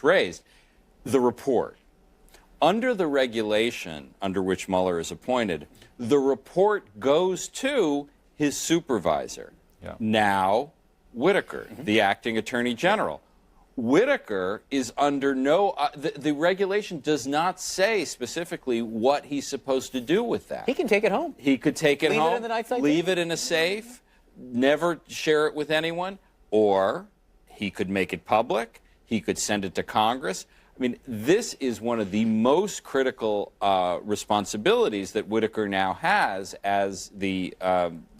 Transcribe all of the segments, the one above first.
raised. The report. Under the regulation under which Mueller is appointed, the report goes to his supervisor, now Whitaker, the acting attorney general. Whitaker is under no, the regulation does not say specifically what he's supposed to do with that. He can take it home. He could take it home, leave it in the night leave it in a safe, never share it with anyone, or he could make it public. He could send it to Congress. I mean, this is one of the most critical responsibilities that Whitaker now has as the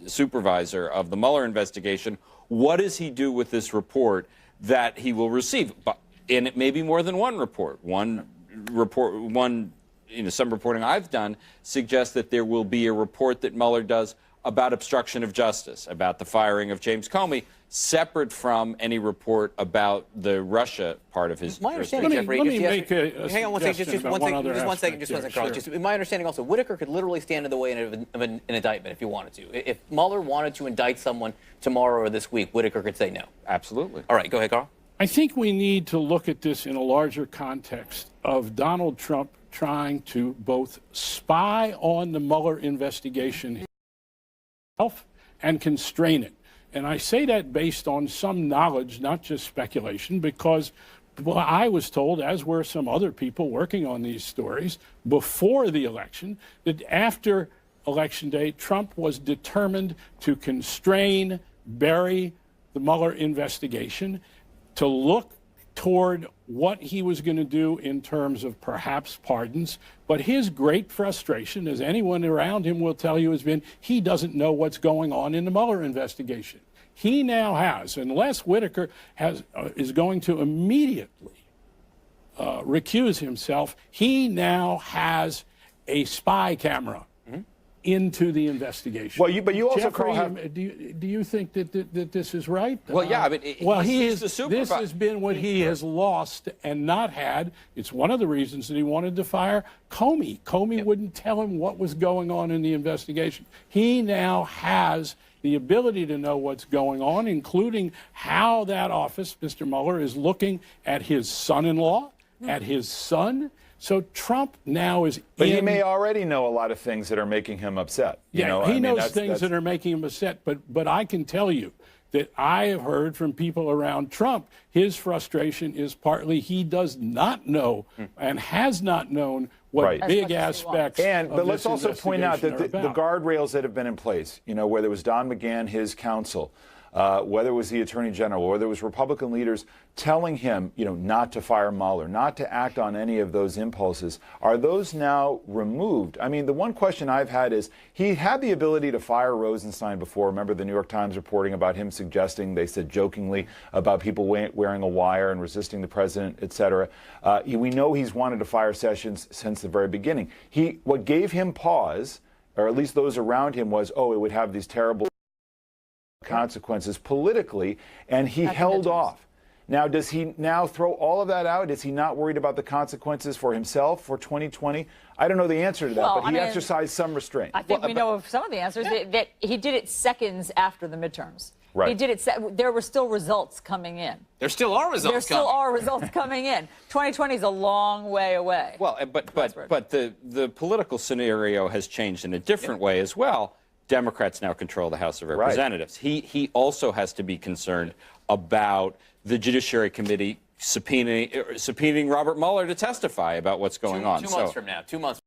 supervisor of the Mueller investigation. What does he do with this report that he will receive? And it may be more than one report. Some reporting I've done suggests that there will be a report that Mueller does about obstruction of justice, about the firing of James Comey, separate from any report about the Russia part of his. My understanding, Jeffrey, let me make hang on one second, just one second, Carl. Sure. My understanding also, Whitaker could literally stand in the way of an indictment if he wanted to. If Mueller wanted to indict someone tomorrow or this week, Whitaker could say no. Absolutely. All right, go ahead, Carl. I think we need to look at this in a larger context of Donald Trump trying to both spy on the Mueller investigation himself and constrain it. And I say that based on some knowledge, not just speculation, because I was told, as were some other people working on these stories before the election, that after Election Day, Trump was determined to constrain, bury the Mueller investigation, to look toward what he was going to do in terms of perhaps pardons. But his great frustration, as anyone around him will tell you, has been he doesn't know what's going on in the Mueller investigation. He now has, unless Whitaker is going to immediately recuse himself, he now has a spy camera into the investigation. Well, but you also, Jeffrey, Carl, have... do you think that this is right? Well, yeah, I mean, he's the supervisor. This has been what he has lost and not had. It's one of the reasons that he wanted to fire Comey. Comey wouldn't tell him what was going on in the investigation. He now has the ability to know what's going on, including how that office, Mr. Mueller, is looking at his son-in-law, at his son. So Trump now is But he may already know a lot of things that are making him upset. He knows things that are making him upset. But I can tell you that I have heard from people around Trump, his frustration is partly he does not know and has not known what big aspects But let's also point out that the guardrails that have been in place, whether it was Don McGahn, his counsel, whether it was the Attorney General, whether it was Republican leaders telling him, not to fire Mueller, not to act on any of those impulses, are those now removed? I mean, the one question I've had is, he had the ability to fire Rosenstein before. Remember the New York Times reporting about him suggesting, they said jokingly, about people wearing a wire and resisting the president, et cetera. We know he's wanted to fire Sessions since the very beginning. What gave him pause, or at least those around him, was, it would have these terrible consequences politically, and he held off. Now, does he now throw all of that out? Is he not worried about the consequences for himself for 2020? I don't know the answer to that, but he exercised some restraint. I think we know of some of the answers. That he did it seconds after the midterms. Right. He did it. There were still results coming in. There still are results. There still are results coming in. 2020 is a long way away. Well, but the political scenario has changed in a different way as well. Democrats now control the House of Representatives. He also has to be concerned about the Judiciary Committee subpoenaing Robert Mueller to testify about what's going on. 2 months from now. 2 months.